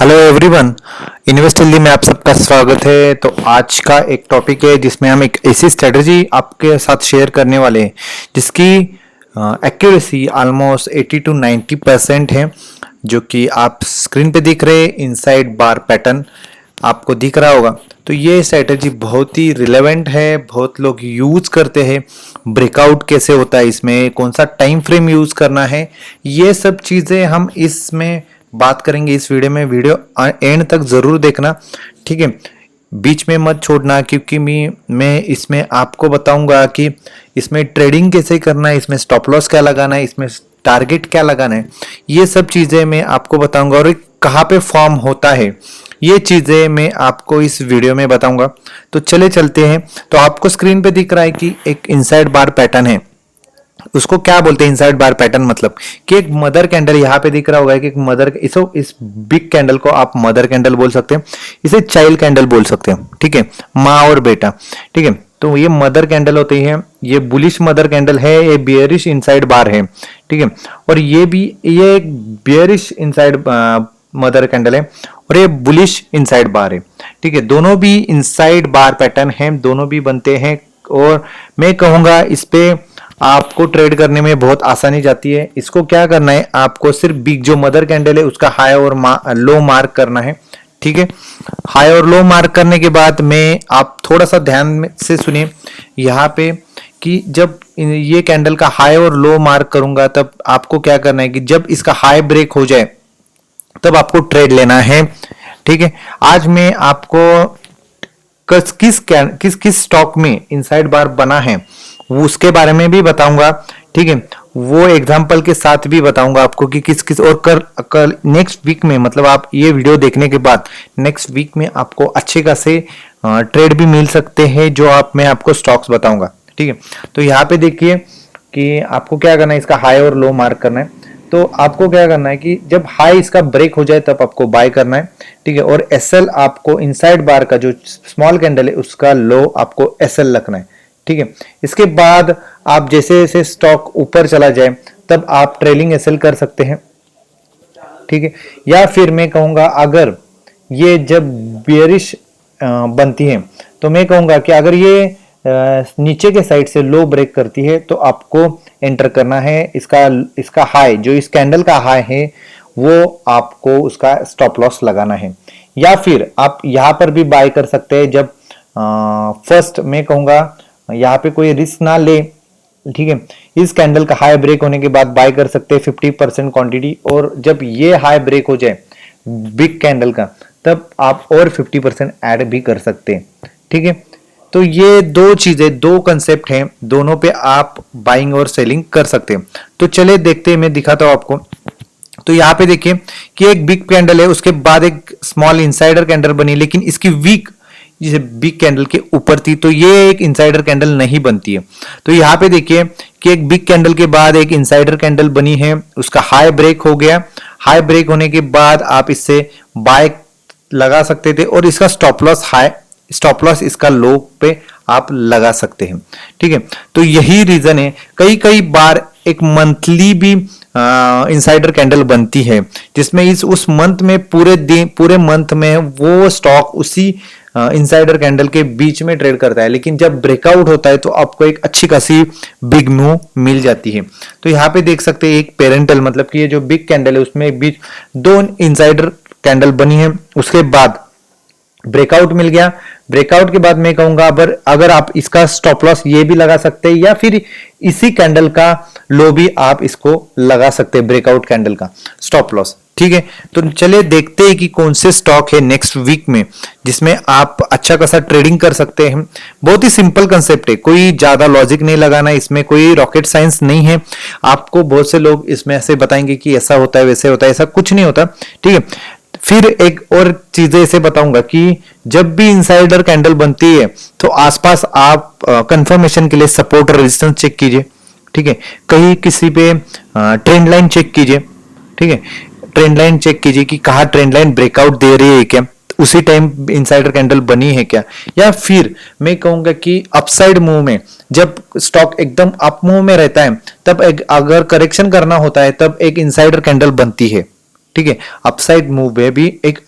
Hello everyone. Invest healthy में आप सबका स्वागत है। तो आज का एक टॉपिक है जिसमें हम एक ऐसी स्ट्रेटजी आपके साथ शेयर करने वाले हैं जिसकी एक्यूरेसी ऑलमोस्ट 80 to 90% है, जो कि आप स्क्रीन पे दिख रहे इनसाइड बार पैटर्न आपको दिख रहा होगा। तो ये स्ट्रेटजी बहुत ही रिलेवेंट है, बहुत लोग यूज करते हैं। ब्रेकआउट कैसे होता है, इसमें कौन सा टाइम फ्रेम यूज करना है, ये सब चीज़ें हम इसमें बात करेंगे इस वीडियो में। वीडियो एंड तक जरूर देखना, ठीक है, बीच में मत छोड़ना, क्योंकि मैं इसमें आपको बताऊंगा कि इसमें ट्रेडिंग कैसे करना है, इसमें स्टॉप लॉस क्या लगाना है, इसमें टारगेट क्या लगाना है, ये सब चीज़ें मैं आपको बताऊंगा। और कहाँ पे फॉर्म होता है ये चीज़ें मैं आपको इस वीडियो में बताऊंगा। तो चले चलते हैं। तो आपको स्क्रीन पे दिख रहा है कि एक इनसाइड बार पैटर्न है। उसको क्या बोलते हैं इनसाइड बार पैटर्न? मतलब कि एक मदर कैंडल यहाँ पे दिख रहा होगा कि एक मदर, इस बिग कैंडल को आप मदर कैंडल बोल सकते हैं, इसे चाइल्ड कैंडल बोल सकते हैं, ठीक है, माँ और बेटा, ठीक है। तो ये मदर कैंडल होती है, ये बुलिश मदर कैंडल है, ये बियरिश इनसाइड बार है, ठीक है। और ये एक बियरिश इनसाइड मदर कैंडल है और ये बुलिश इनसाइड बार है, ठीक है। दोनों भी इनसाइड बार पैटर्न है, दोनों भी बनते हैं। और मैं कहूंगा इस पे आपको ट्रेड करने में बहुत आसानी जाती है। इसको क्या करना है, आपको सिर्फ बिग जो मदर कैंडल है उसका हाई और लो मार्क करना है, ठीक है। हाई और लो मार्क करने के बाद में आप थोड़ा सा ध्यान से सुनिए यहाँ पे कि जब ये कैंडल का हाई और लो मार्क करूंगा तब आपको क्या करना है कि जब इसका हाई ब्रेक हो जाए तब आपको ट्रेड लेना है, ठीक है। आज मैं आपको किस किस स्टॉक में इनसाइड बार बना है वो उसके बारे में भी बताऊंगा, ठीक है। वो एग्जांपल के साथ भी बताऊंगा आपको कि किस किस, और कल नेक्स्ट वीक में, मतलब आप ये वीडियो देखने के बाद नेक्स्ट वीक में आपको अच्छे खासे ट्रेड भी मिल सकते हैं जो मैं आपको स्टॉक्स बताऊंगा, ठीक है। तो यहाँ पे देखिए कि आपको क्या करना है, इसका हाई और लो मार्क करना है। तो आपको क्या करना है कि जब हाई इसका ब्रेक हो जाए तब आपको बाय करना है, ठीक है। और एसएल आपको इनसाइड बार का जो स्मॉल कैंडल है उसका लो आपको एसएल रखना है, ठीक है। इसके बाद आप जैसे जैसे स्टॉक ऊपर चला जाए तब आप ट्रेलिंग एसएल कर सकते हैं, ठीक है। या फिर मैं कहूंगा अगर ये जब बियरिश बनती है तो मैं कहूंगा कि अगर ये नीचे के साइड से लो ब्रेक करती है तो आपको एंटर करना है। इसका हाई जो इस कैंडल का हाई है वो आपको उसका स्टॉप लॉस लगाना है। या फिर आप यहां पर भी बाय कर सकते हैं जब फर्स्ट मैं कहूंगा यहाँ पे कोई रिस्क ना ले, ठीक है। इस कैंडल का हाई ब्रेक होने के बाद बाय कर सकते हैं 50% क्वांटिटी, और जब ये हाई ब्रेक हो जाए बिग कैंडल का तब आप और 50% ऐड भी कर सकते हैं, ठीक है। तो ये दो चीजें, दो कंसेप्ट हैं, दोनों पे आप बाइंग और सेलिंग कर सकते हैं। तो चले देखते हैं, मैं दिखाता हूं आपको। तो यहाँ पे देखिए कि एक बिग कैंडल है, उसके बाद एक स्मॉल इनसाइडर कैंडल बनी, लेकिन इसकी वीक जिसे बिग कैंडल के ऊपर थी, तो ये एक इनसाइडर कैंडल नहीं बनती है। तो यहाँ पे देखिए कि एक बिग कैंडल के बाद एक इनसाइडर कैंडल बनी है, उसका हाई ब्रेक हो गया। हाई ब्रेक होने के बाद आप इससे बाय लगा सकते थे और इसका स्टॉप लॉस इसका लो पे आप लगा सकते हैं, ठीक है। तो यही रीजन है, कई कई बार एक मंथली भी इनसाइडर कैंडल बनती है जिसमें उस मंथ में पूरे मंथ में वो स्टॉक उसी इनसाइडर कैंडल के बीच में ट्रेड करता है, लेकिन जब ब्रेकआउट होता है तो आपको एक अच्छी खासी बिग मूव मिल जाती है। तो यहाँ पे देख सकते हैं एक पेरेंटल, मतलब कि ये जो बिग कैंडल है उसमें बीच दो इनसाइडर कैंडल बनी है, उसके बाद ब्रेकआउट मिल गया। ब्रेकआउट के बाद मैं कहूंगा अगर आप इसका स्टॉप लॉस ये भी लगा सकते हैं या फिर इसी कैंडल का लो भी आप इसको लगा सकते हैं, ब्रेकआउट कैंडल का स्टॉप लॉस, ठीक है। तो चलिए देखते हैं कि कौन से स्टॉक है नेक्स्ट वीक में जिसमें आप अच्छा खासा ट्रेडिंग कर सकते हैं। बहुत ही सिंपल कंसेप्ट है, कोई ज्यादा लॉजिक नहीं लगाना, इसमें कोई रॉकेट साइंस नहीं है। आपको बहुत से लोग इसमें ऐसे बताएंगे कि ऐसा होता है वैसे होता है, ऐसा कुछ नहीं होता, ठीक है। फिर एक और चीजें ऐसे बताऊंगा कि जब भी इनसाइडर कैंडल बनती है तो आसपास आप कंफर्मेशन के लिए सपोर्ट और रेजिस्टेंस चेक कीजिए, ठीक है। कहीं किसी पे ट्रेंड लाइन चेक कीजिए, ठीक है। ट्रेंड लाइन चेक कीजिए कि कहाँ ट्रेंड लाइन ब्रेकआउट दे रही है क्या, उसी टाइम इनसाइडर कैंडल बनी है क्या। या फिर मैं कहूंगा कि अपसाइड मूव में जब स्टॉक एकदम अप मूव में रहता है तब अगर करेक्शन करना होता है तब एक इनसाइडर कैंडल बनती है, ठीक ठीक है। अपसाइड मूव में भी एक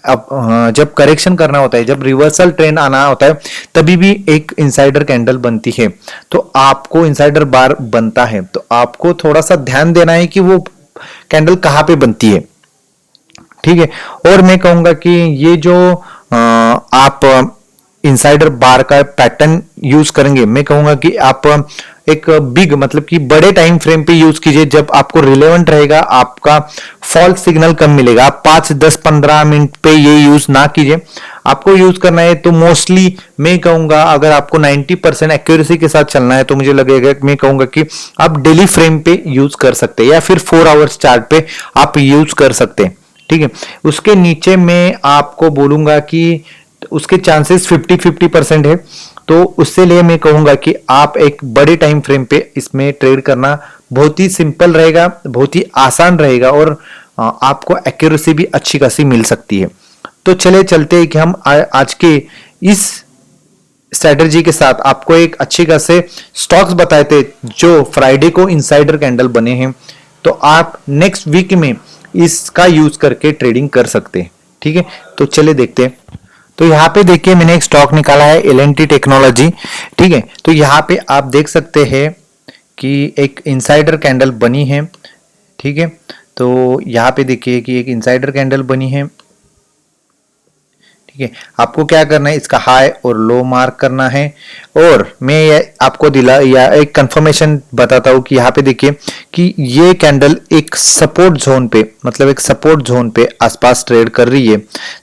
जब करेक्शन करना होता है, जब रिवर्सल ट्रेंड आना होता है, तभी भी एक इनसाइडर कैंडल बनती है। तो आपको इनसाइडर बार बनता है तो आपको थोड़ा सा ध्यान देना है कि वो कैंडल कहाँ पे बनती है, ठीक है। और मैं कहूंगा कि ये जो आप इनसाइडर बार का पैटर्न यूज करेंगे, मैं कहूंगा कि आप एक बिग मतलब कि बड़े टाइम फ्रेम पे यूज कीजिए, जब आपको रिलेवेंट रहेगा, आपका फॉल्स सिग्नल कम मिलेगा। आप 5 10 15 मिनट पे ये यूज ना कीजिए। आपको यूज करना है तो मोस्टली मैं कहूंगा अगर आपको 90% एक्यूरेसी के साथ चलना है तो मुझे लगेगा, मैं कहूंगा कि आप डेली फ्रेम पे यूज कर सकते हैं या फिर 4 आवर्स चार्ट पे आप यूज कर सकते हैं, ठीक है। उसके नीचे मैं आपको बोलूंगा कि उसके चांसेस 50-50% है, तो उससे लिए मैं कहूंगा कि आप एक बड़े टाइम फ्रेम पे इसमें ट्रेड करना बहुत ही सिंपल रहेगा, बहुत ही आसान रहेगा और आपको एक्यूरेसी भी अच्छी खासी मिल सकती है। तो चले चलते हैं कि हम आज के इस स्ट्रेटजी के साथ आपको एक अच्छी खासे स्टॉक्स बताए थे जो फ्राइडे को इनसाइडर कैंडल बने हैं, तो आप नेक्स्ट वीक में इसका यूज करके ट्रेडिंग कर सकते हैं, ठीक है। तो चले देखते हैं। तो यहाँ पे देखिए मैंने एक स्टॉक निकाला है L&T टेक्नोलॉजी, ठीक है। तो यहाँ पे आप देख सकते हैं कि एक इनसाइडर कैंडल बनी है, ठीक है। तो यहाँ पे देखिए कि एक इनसाइडर कैंडल बनी है, ठीक है। आपको क्या करना है, इसका हाई और लो मार्क करना है। और मैं आपको या एक कंफर्मेशन बताता हूं कि यहाँ पे देखिए कि ये कैंडल एक सपोर्ट जोन पे मतलब एक सपोर्ट जोन पे आसपास ट्रेड कर रही है।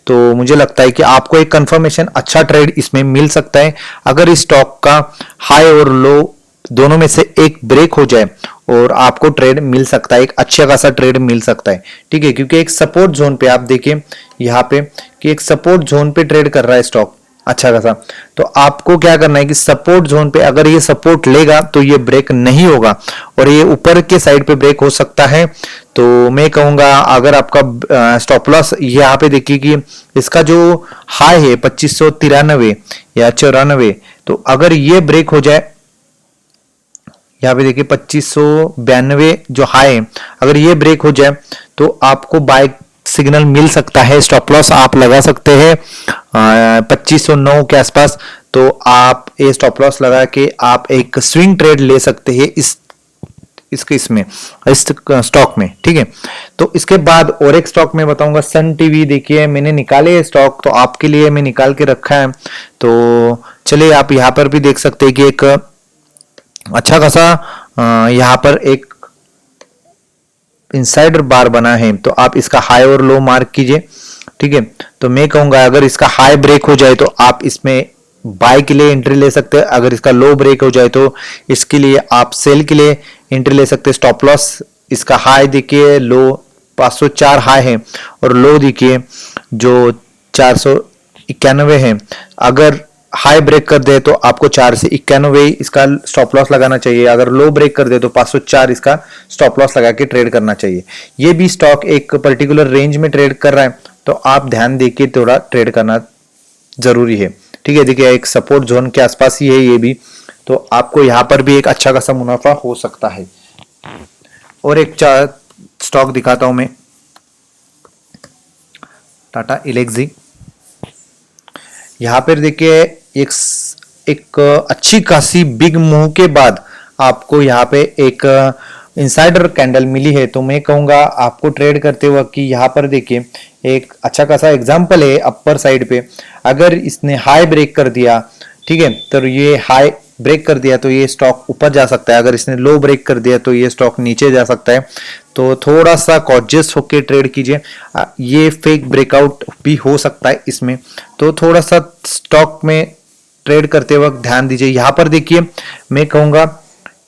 तो मुझे लगता है कि आपको एक कंफर्मेशन अच्छा ट्रेड इसमें मिल सकता है अगर इस स्टॉक का हाई और लो दोनों में से एक ब्रेक हो जाए और आपको ट्रेड मिल सकता है, एक अच्छा खासा ट्रेड मिल सकता है, ठीक है। क्योंकि एक सपोर्ट जोन पे आप देखिए यहाँ पे कि एक सपोर्ट जोन पे ट्रेड कर रहा है स्टॉक अच्छा खासा। तो आपको क्या करना है कि सपोर्ट जोन पे अगर ये सपोर्ट लेगा तो ये ब्रेक नहीं होगा और ये ऊपर के साइड पे ब्रेक हो सकता है। तो मैं कहूंगा अगर आपका स्टॉप लॉस यहाँ पे देखिए कि इसका जो हाई है 2593 या 94, तो अगर ये ब्रेक हो जाए, यहाँ पे देखिए 2592 जो हाई है, अगर ये ब्रेक हो जाए तो आपको बाय सिग्नल मिल सकता है। स्टॉप लॉस आप लगा सकते हैं 2509 के आसपास। तो आप ये स्टॉप लॉस लगा के आप एक स्विंग ट्रेड ले सकते हैं इस स्टॉक में, ठीक है। तो इसके बाद और एक स्टॉक में बताऊंगा, सन टीवी। देखिए मैंने निकाले स्टॉक तो आपके लिए मैं निकाल के रखा है। तो चलिए आप यहाँ पर भी देख सकते हैं कि एक अच्छा खासा यहाँ पर एक इनसाइडर बार बना है। तो आप इसका हाई और लो मार्क कीजिए, ठीक है। तो मैं कहूंगा अगर इसका हाई ब्रेक हो जाए तो आप इसमें बाय के लिए एंट्री ले सकते हैं। अगर इसका लो ब्रेक हो जाए तो इसके लिए आप सेल के लिए एंट्री ले सकते हैं। स्टॉप लॉस इसका हाई देखिए, लो 504 हाई है और लो देखिए जो 491 है। अगर हाई ब्रेक कर दे तो आपको 4 से 91 इसका स्टॉप लॉस लगाना चाहिए। अगर लो ब्रेक कर दे तो 504 इसका स्टॉप लॉस लगा के ट्रेड करना चाहिए। ये भी स्टॉक एक पर्टिकुलर रेंज में ट्रेड कर रहा है तो आप ध्यान देके थोड़ा ट्रेड करना जरूरी है, ठीक है। देखिए एक सपोर्ट जोन के आसपास ही है ये भी, तो आपको यहाँ पर भी एक अच्छा खासा मुनाफा हो सकता है। और एक स्टॉक दिखाता हूं मैं, टाटा एल्क्सी। यहाँ पर देखिए एक अच्छी खासी बिग मूव के बाद आपको यहाँ पे एक इनसाइडर कैंडल मिली है। तो मैं कहूंगा आपको ट्रेड करते वक्त कि यहाँ पर देखिए एक अच्छा खासा एग्जांपल है अपर साइड पे। अगर इसने हाई ब्रेक कर दिया, ठीक है, तो ये हाई ब्रेक कर दिया तो ये स्टॉक ऊपर जा सकता है। अगर इसने लो ब्रेक कर दिया तो ये स्टॉक नीचे जा सकता है। तो थोड़ा सा कॉशियस होके ट्रेड कीजिए। ये फेक ब्रेकआउट भी हो सकता है इसमें, तो थोड़ा सा स्टॉक में ट्रेड करते वक्त ध्यान दीजिए। यहाँ पर देखिए मैं कहूंगा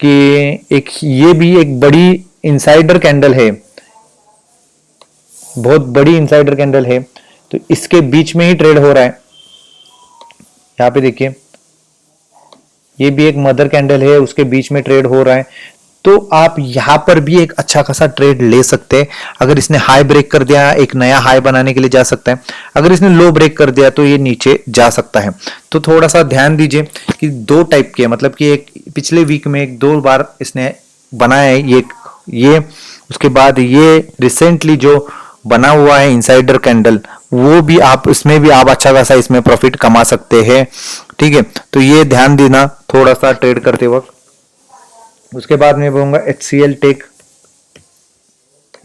कि ये भी एक बड़ी इनसाइडर कैंडल है, बहुत बड़ी इनसाइडर कैंडल है। तो इसके बीच में ही ट्रेड हो रहा है। यहाँ पे देखिए ये भी एक मदर कैंडल है, उसके बीच में ट्रेड हो रहा है। तो आप यहां पर भी एक अच्छा खासा ट्रेड ले सकते हैं। अगर इसने हाई ब्रेक कर दिया एक नया हाई बनाने के लिए जा सकता है। अगर इसने लो ब्रेक कर दिया तो ये नीचे जा सकता है। तो थोड़ा सा ध्यान दीजिए कि दो टाइप के, मतलब कि एक पिछले वीक में एक 2 बार इसने बनाया है ये उसके बाद ये रिसेंटली जो बना हुआ है इनसाइडर कैंडल, वो भी आप इसमें भी आप अच्छा खासा इसमें प्रॉफिट कमा सकते हैं। ठीक है, तो ये ध्यान देना थोड़ा सा ट्रेड करते वक्त। उसके बाद मैं बोलूंगा HCL टेक,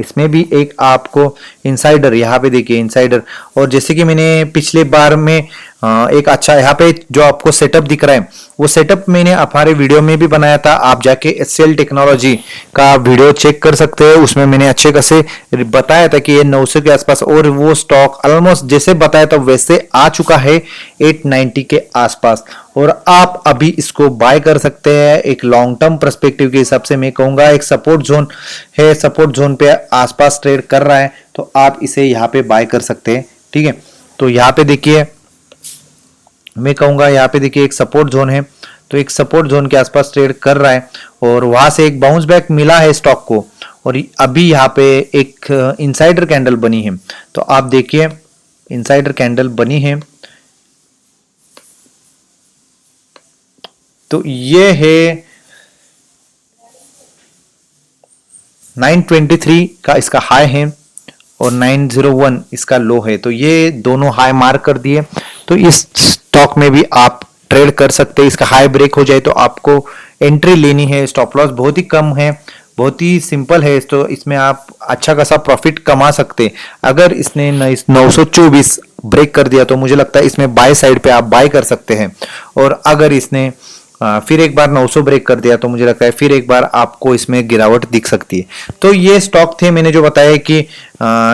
इसमें भी एक आपको इनसाइडर, यहाँ पे देखिए इनसाइडर, और जैसे कि मैंने पिछले बार में एक अच्छा यहाँ पे जो आपको सेटअप दिख रहा है, वो सेटअप मैंने हमारे वीडियो में भी बनाया था। आप जाके HCL टेक्नोलॉजी का वीडियो चेक कर सकते हैं, उसमें मैंने अच्छे खासे बताया था कि ये 900 के आसपास, और वो स्टॉक ऑलमोस्ट जैसे बताया था वैसे आ चुका है 890 के आसपास, और आप अभी इसको बाय कर सकते हैं। एक लॉन्ग टर्म पर्सपेक्टिव के हिसाब से मैं कहूंगा एक सपोर्ट जोन है, सपोर्ट जोन पे आसपास ट्रेड कर रहा है, तो आप इसे यहाँ पे बाय कर सकते हैं। ठीक है, तो यहाँ पे देखिए मैं कहूंगा यहाँ पे देखिए एक सपोर्ट जोन है, तो एक सपोर्ट जोन के आसपास ट्रेड कर रहा है, और वहां से एक बाउंस बैक मिला है स्टॉक को, और अभी यहाँ पे एक इनसाइडर कैंडल बनी है। तो आप देखिए इनसाइडर कैंडल बनी है, तो ये है 923 का इसका हाई है और 901 इसका लो है, तो ये दोनों हाई मार्क कर दिए। तो इस स्टॉक में भी आप ट्रेड कर सकते हैं। इसका हाई ब्रेक हो जाए तो आपको एंट्री लेनी है, स्टॉप लॉस बहुत ही कम है, बहुत ही सिंपल है, तो इसमें आप अच्छा खासा प्रॉफिट कमा सकते हैं। अगर इसने 924 ब्रेक कर दिया तो मुझे लगता है इसमें बाय साइड पे आप बाय कर सकते हैं, और अगर इसने फिर एक बार 900 ब्रेक कर दिया तो मुझे लगता है फिर एक बार आपको इसमें गिरावट दिख सकती है। तो ये स्टॉक थे मैंने जो बताया कि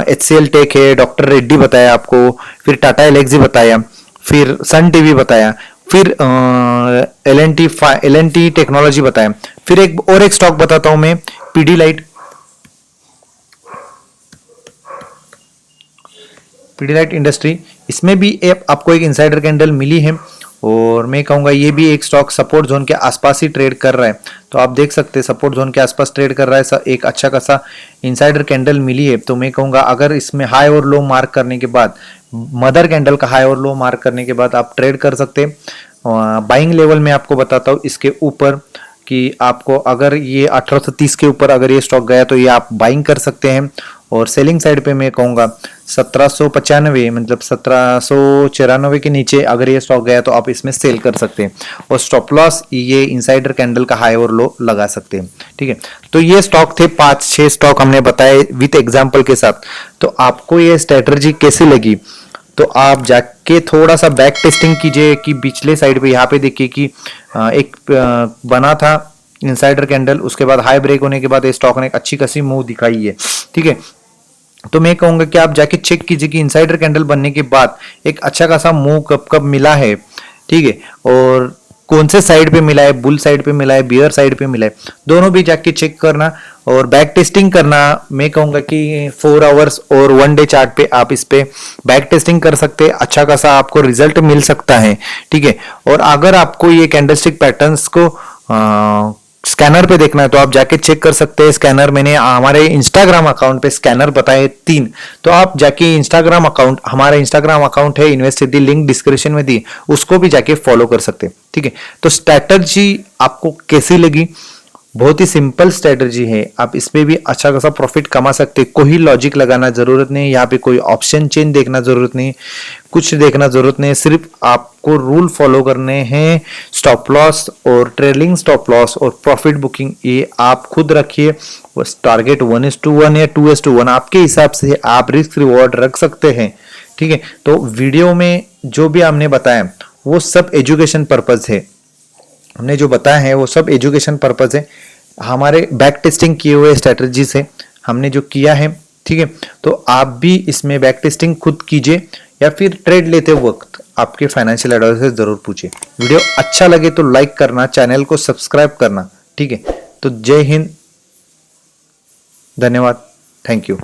HCL टेक है, डॉक्टर रेड्डी बताया आपको, फिर टाटा एलेक्सी बताया, फिर सन टीवी बताया, फिर एल&टी टेक्नोलॉजी बताया, फिर एक स्टॉक बताता हूं मैं, पीडीलाइट इंडस्ट्री। इसमें भी आपको एक इनसाइडर कैंडल मिली है, और मैं कहूंगा ये भी एक स्टॉक सपोर्ट जोन के आसपास ही ट्रेड कर रहा है। तो आप देख सकते हैं सपोर्ट जोन के आसपास ट्रेड कर रहा है, एक अच्छा खासा इनसाइडर कैंडल मिली है। तो मैं कहूंगा अगर इसमें हाई और लो मार्क करने के बाद, मदर कैंडल का हाई और लो मार्क करने के बाद आप ट्रेड कर सकते हैं। बाइंग लेवल में आपको बताता हूँ इसके ऊपर कि आपको अगर ये 1830 के ऊपर अगर ये स्टॉक गया तो ये आप बाइंग कर सकते हैं, और सेलिंग साइड पे मैं कहूँगा 1795 मतलब 1794 के नीचे अगर ये स्टॉक गया तो आप इसमें सेल कर सकते हैं, और स्टॉप लॉस ये इनसाइडर कैंडल का हाई और लो लगा सकते हैं। ठीक है, तो ये स्टॉक थे 5-6 स्टॉक हमने बताए विथ एग्जाम्पल के साथ। तो आपको ये स्ट्रेटजी कैसी लगी, तो आप जाके थोड़ा सा बैक टेस्टिंग कीजिए कि पिछले साइड पे यहाँ पे देखिए कि एक बना था इनसाइडर कैंडल, उसके बाद हाई ब्रेक होने के बाद स्टॉक ने एक अच्छी खासी मूव दिखाई है। ठीक है, तो मैं कहूंगा कि आप जाके चेक कीजिए कि इनसाइडर कैंडल बनने के बाद एक अच्छा खासा मूव कब कब मिला है। ठीक है, और कौन से साइड पे मिला है, बुल साइड पे मिला है, बियर साइड पे मिला है, दोनों भी जाके चेक करना और बैक टेस्टिंग करना। मैं कहूंगा कि 4 आवर्स और 1 डे चार्ट पे आप इस पे बैक टेस्टिंग कर सकते हैं, अच्छा खासा आपको रिजल्ट मिल सकता है। ठीक है, और अगर आपको ये कैंडलस्टिक पैटर्न्स को स्कैनर पे देखना है तो आप जाके चेक कर सकते हैं। स्कैनर मैंने हमारे इंस्टाग्राम अकाउंट पे स्कैनर बताए 3, तो आप जाके इंस्टाग्राम अकाउंट, हमारा इंस्टाग्राम अकाउंट है इन्वेस्ट सिद्धि, लिंक डिस्क्रिप्शन में दी, उसको भी जाके फॉलो कर सकते हैं। ठीक है, तो स्ट्रैटेजी आपको कैसी लगी? बहुत ही सिंपल स्ट्रेटजी है, आप इसमें भी अच्छा खासा प्रॉफिट कमा सकते, कोई लॉजिक लगाना जरूरत नहीं, यहाँ पे कोई ऑप्शन चेन देखना जरूरत नहीं, कुछ देखना जरूरत नहीं, सिर्फ आपको रूल फॉलो करने हैं। स्टॉप लॉस और ट्रेलिंग स्टॉप लॉस और प्रॉफिट बुकिंग ये आप खुद रखिए, टारगेट 1:1 या 2:1 आपके हिसाब से आप रिस्क रिवॉर्ड रख सकते हैं। ठीक है, तो वीडियो में जो भी हमने बताया वो सब एजुकेशन पर्पज है, हमने जो बताया है वो सब एजुकेशन पर्पज है, हमारे बैक टेस्टिंग किए हुए स्ट्रेटजी से हमने जो किया है। ठीक है, तो आप भी इसमें बैक टेस्टिंग खुद कीजिए, या फिर ट्रेड लेते वक्त आपके फाइनेंशियल एडवाइजर से जरूर पूछिए। वीडियो अच्छा लगे तो लाइक करना, चैनल को सब्सक्राइब करना। ठीक है, तो जय हिंद, धन्यवाद, थैंक यू।